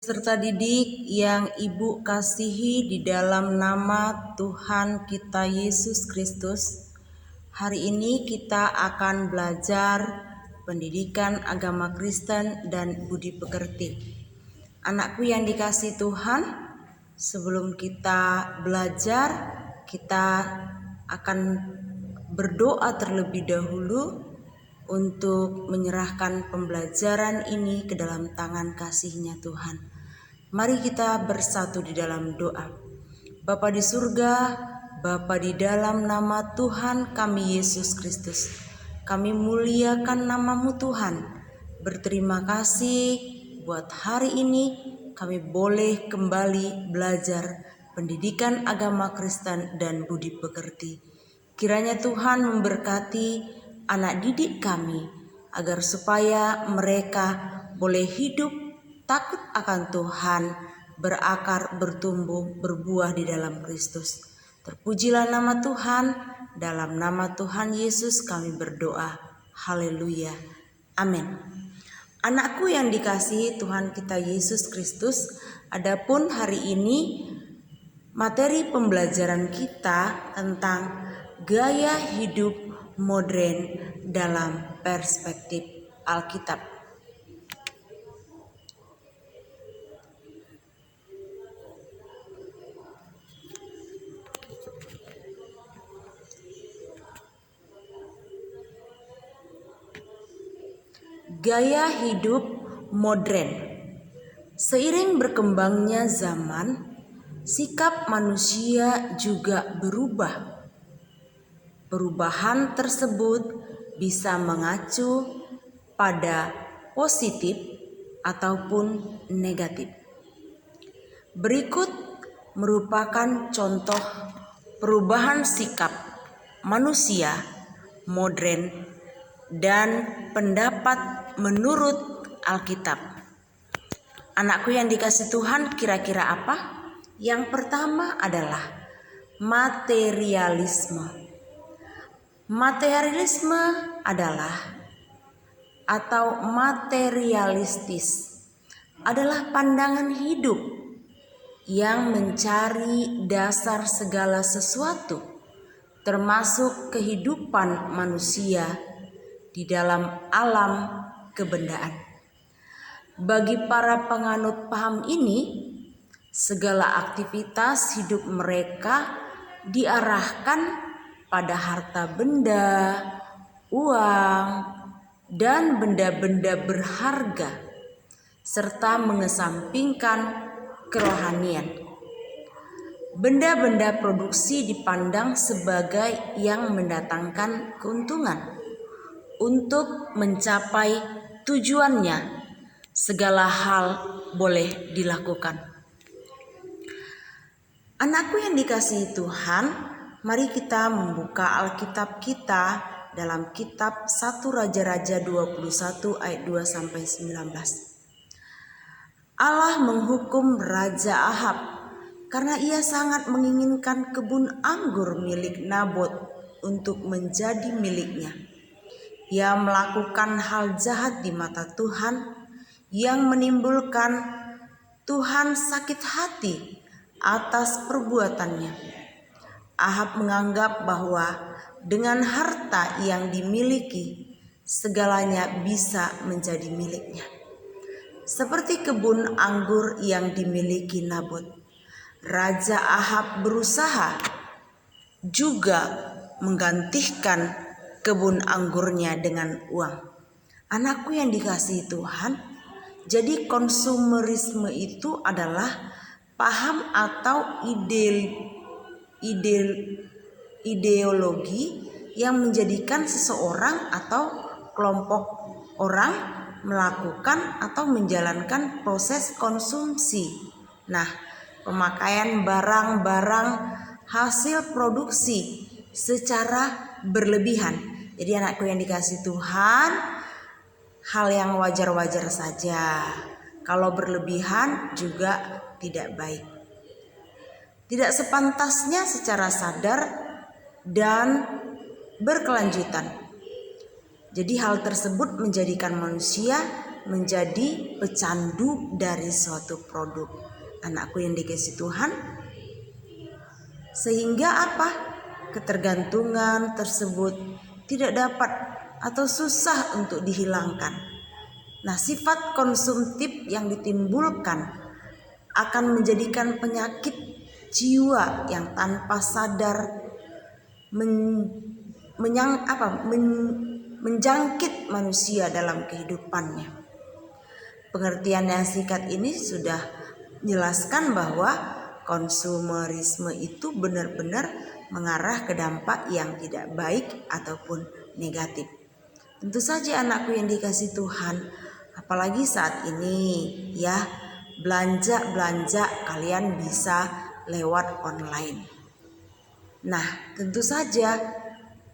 Serta didik yang Ibu kasihi di dalam nama Tuhan kita Yesus Kristus, hari ini kita akan belajar pendidikan agama Kristen dan budi pekerti. Anakku yang dikasihi Tuhan, sebelum kita belajar, kita akan berdoa terlebih dahulu untuk menyerahkan pembelajaran ini ke dalam tangan kasih-Nya Tuhan. Mari kita bersatu di dalam doa. Bapa di surga, Bapa di dalam nama Tuhan kami Yesus Kristus, kami muliakan nama-Mu Tuhan. Berterima kasih buat hari ini kami boleh kembali belajar pendidikan agama Kristen dan budi pekerti. Kiranya Tuhan memberkati anak didik kami agar supaya mereka boleh hidup takut akan Tuhan, berakar, bertumbuh, berbuah di dalam Kristus. Terpujilah nama Tuhan, dalam nama Tuhan Yesus kami berdoa. Haleluya. Amin. Anakku yang dikasihi Tuhan kita Yesus Kristus, adapun hari ini materi pembelajaran kita tentang gaya hidup modern dalam perspektif Alkitab. Gaya hidup modern. Seiring berkembangnya zaman, sikap manusia juga berubah. Perubahan tersebut bisa mengacu pada positif ataupun negatif. Berikut merupakan contoh perubahan sikap manusia modern dan pendapat menurut Alkitab. Anakku yang dikasihi Tuhan, kira-kira apa? Yang pertama adalah materialisme. Materialisme adalah atau materialistis adalah pandangan hidup yang mencari dasar segala sesuatu, termasuk kehidupan manusia di dalam alam kebendaan. Bagi para penganut paham ini, segala aktivitas hidup mereka diarahkan pada harta benda, uang, dan benda-benda berharga, serta mengesampingkan kerohanian. Benda-benda produksi dipandang sebagai yang mendatangkan keuntungan. Untuk mencapai tujuannya, segala hal boleh dilakukan. Anakku yang dikasihi Tuhan, mari kita membuka Alkitab kita dalam kitab 1 Raja-Raja 21 ayat 2 sampai 19. Allah menghukum Raja Ahab karena ia sangat menginginkan kebun anggur milik Nabot untuk menjadi miliknya. Ia melakukan hal jahat di mata Tuhan yang menimbulkan Tuhan sakit hati atas perbuatannya. Ahab menganggap bahwa dengan harta yang dimiliki, segalanya bisa menjadi miliknya. Seperti kebun anggur yang dimiliki Nabot, Raja Ahab berusaha juga menggantikan kebun anggurnya dengan uang. Anakku yang dikasihi Tuhan, jadi konsumerisme itu adalah paham atau ideologi yang menjadikan seseorang atau kelompok orang melakukan atau menjalankan proses konsumsi. Nah, pemakaian barang-barang hasil produksi secara berlebihan. Jadi anakku yang dikasihi Tuhan, hal yang wajar-wajar saja. Kalau berlebihan juga tidak baik. Tidak sepantasnya secara sadar dan berkelanjutan. Jadi hal tersebut menjadikan manusia menjadi pecandu dari suatu produk. Anakku yang dikasihi Tuhan, sehingga apa? Ketergantungan tersebut tidak dapat atau susah untuk dihilangkan. Nah, sifat konsumtif yang ditimbulkan akan menjadikan penyakit jiwa yang tanpa sadar menjangkit manusia dalam kehidupannya. Pengertian yang singkat ini sudah menjelaskan bahwa konsumerisme itu benar-benar mengarah ke dampak yang tidak baik ataupun negatif. Tentu saja anakku yang dikasihi Tuhan, apalagi saat ini ya, belanja kalian bisa lewat online. Nah, tentu saja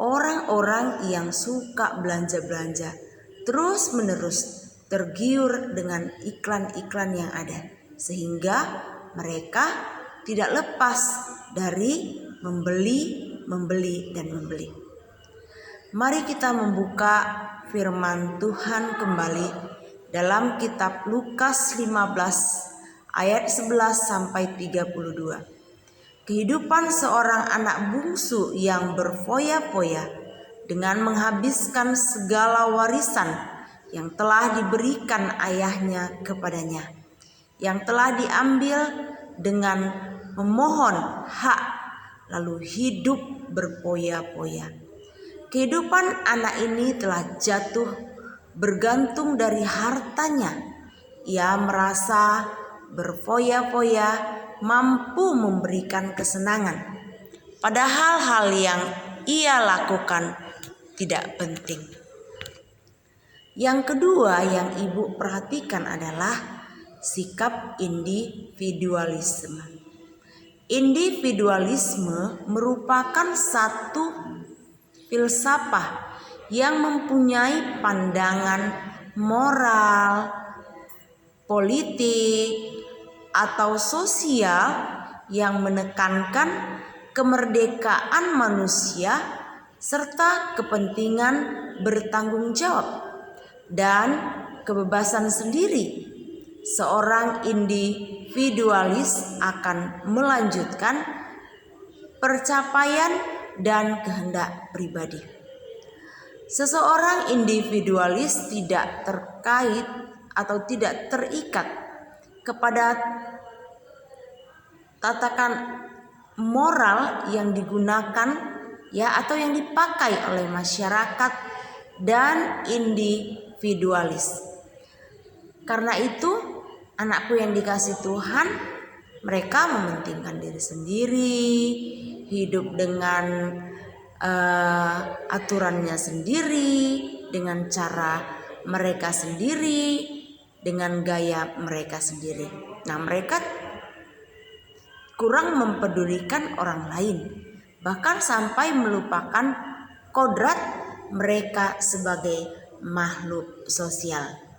orang-orang yang suka belanja terus menerus tergiur dengan iklan-iklan yang ada, sehingga mereka tidak lepas dari membeli. Mari kita membuka firman Tuhan kembali dalam kitab Lukas 15 ayat 11 sampai 32. Kehidupan seorang anak bungsu yang berfoya-foya dengan menghabiskan segala warisan yang telah diberikan ayahnya kepadanya, yang telah diambil dengan memohon hak, lalu hidup berfoya-foya. Kehidupan anak ini telah jatuh bergantung dari hartanya. Ia merasa berfoya-foya mampu memberikan kesenangan, padahal hal yang ia lakukan tidak penting. Yang kedua yang ibu perhatikan adalah sikap individualisme. Individualisme merupakan satu filsafat yang mempunyai pandangan moral, politik, atau sosial yang menekankan kemerdekaan manusia serta kepentingan bertanggung jawab dan kebebasan sendiri. Seorang individualis akan melanjutkan pencapaian dan kehendak pribadi. Seseorang individualis tidak terkait atau tidak terikat kepada tatakan moral yang digunakan ya atau yang dipakai oleh masyarakat dan individualis. Karena itu, anakku yang dikasihi Tuhan, mereka mementingkan diri sendiri, hidup dengan aturannya sendiri, dengan cara mereka sendiri, dengan gaya mereka sendiri. Nah, mereka kurang mempedulikan orang lain, bahkan sampai melupakan kodrat mereka sebagai makhluk sosial.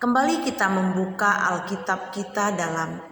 Kembali kita membuka Alkitab kita dalam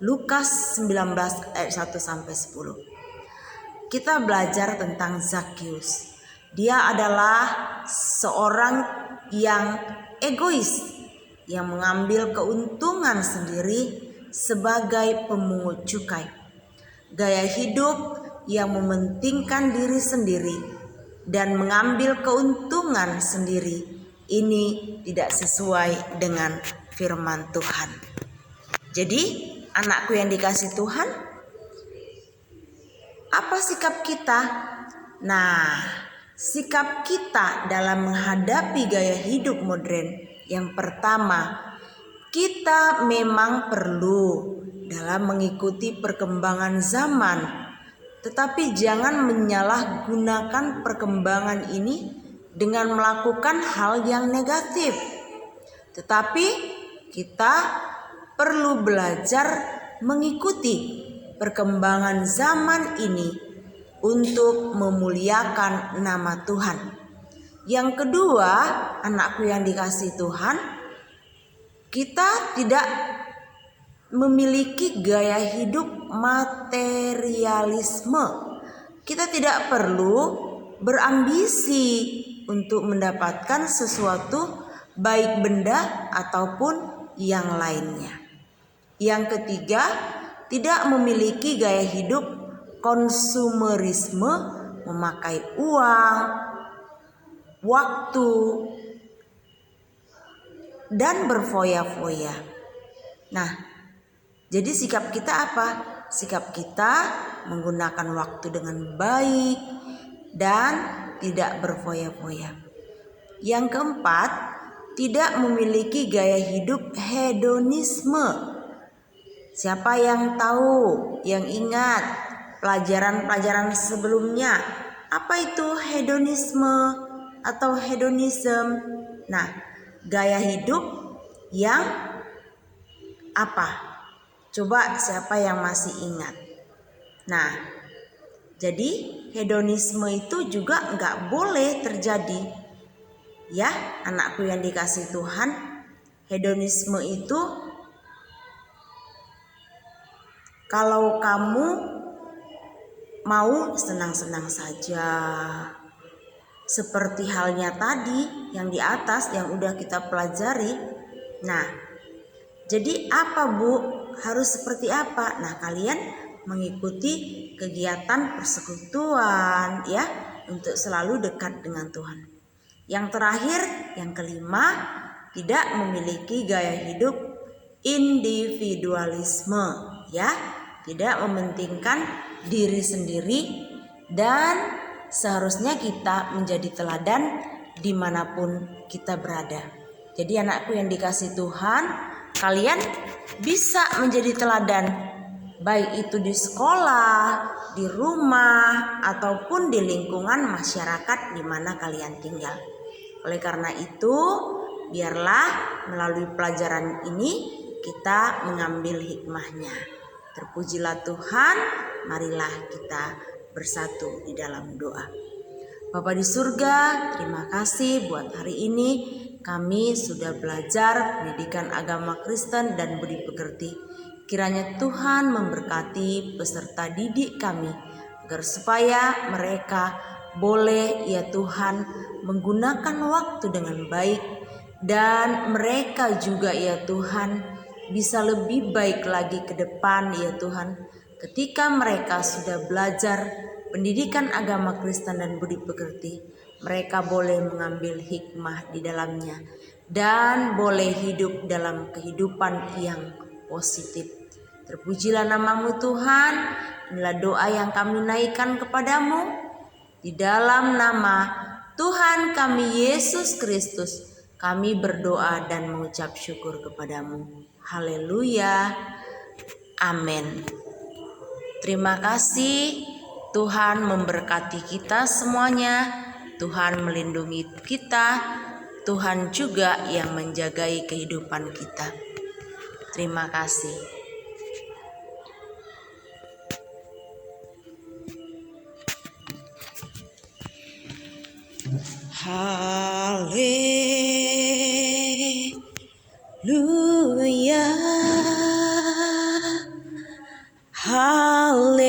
Lukas 19 ayat 1 sampai 10. Kita belajar tentang Zakheus. Dia adalah seorang yang egois, yang mengambil keuntungan sendiri sebagai pemungut cukai. Gaya hidup yang mementingkan diri sendiri dan mengambil keuntungan sendiri, ini tidak sesuai dengan firman Tuhan. Jadi, anakku yang dikasihi Tuhan, apa sikap kita? Nah, sikap kita dalam menghadapi gaya hidup modern, yang pertama, kita memang perlu dalam mengikuti perkembangan zaman, tetapi jangan menyalahgunakan perkembangan ini dengan melakukan hal yang negatif. Tetapi kita perlu belajar mengikuti perkembangan zaman ini untuk memuliakan nama Tuhan. Yang kedua, anakku yang dikasihi Tuhan, kita tidak memiliki gaya hidup materialisme. Kita tidak perlu berambisi untuk mendapatkan sesuatu baik benda ataupun yang lainnya. Yang ketiga, tidak memiliki gaya hidup konsumerisme, memakai uang, waktu, dan berfoya-foya. Nah, jadi sikap kita apa? Sikap kita menggunakan waktu dengan baik dan tidak berfoya-foya. Yang keempat, tidak memiliki gaya hidup hedonisme. Siapa yang tahu, yang ingat pelajaran-pelajaran sebelumnya? Apa itu hedonisme atau hedonism? Nah, gaya hidup yang apa? Coba siapa yang masih ingat? Nah, jadi hedonisme itu juga nggak boleh terjadi. Ya, anakku yang dikasih Tuhan, hedonisme itu kalau kamu mau senang-senang saja, seperti halnya tadi yang di atas yang udah kita pelajari. Nah, jadi apa Bu? Harus seperti apa? Nah, kalian mengikuti kegiatan persekutuan ya, untuk selalu dekat dengan Tuhan. Yang terakhir, yang kelima, tidak memiliki gaya hidup individualisme ya, tidak mementingkan diri sendiri, dan seharusnya kita menjadi teladan dimanapun kita berada. Jadi anakku yang dikasih Tuhan, kalian bisa menjadi teladan, baik itu di sekolah, di rumah, ataupun di lingkungan masyarakat di mana kalian tinggal. Oleh karena itu, biarlah melalui pelajaran ini kita mengambil hikmahnya. Terpujilah Tuhan, marilah kita bersatu di dalam doa. Bapa di surga, terima kasih buat hari ini. Kami sudah belajar pendidikan agama Kristen dan budi pekerti. Kiranya Tuhan memberkati peserta didik kami, agar supaya mereka boleh ya Tuhan menggunakan waktu dengan baik, dan mereka juga ya Tuhan bisa lebih baik lagi ke depan ya Tuhan, ketika mereka sudah belajar pendidikan agama Kristen dan budi pekerti. Mereka boleh mengambil hikmah di dalamnya dan boleh hidup dalam kehidupan yang positif. Terpujilah namamu Tuhan. Inilah doa yang kami naikkan kepadamu di dalam nama Tuhan kami Yesus Kristus. Kami berdoa dan mengucap syukur kepadamu. Haleluya. Amin. Terima kasih. Tuhan memberkati kita semuanya. Tuhan melindungi kita. Tuhan juga yang menjagai kehidupan kita. Terima kasih. Haleluya. Haleluya.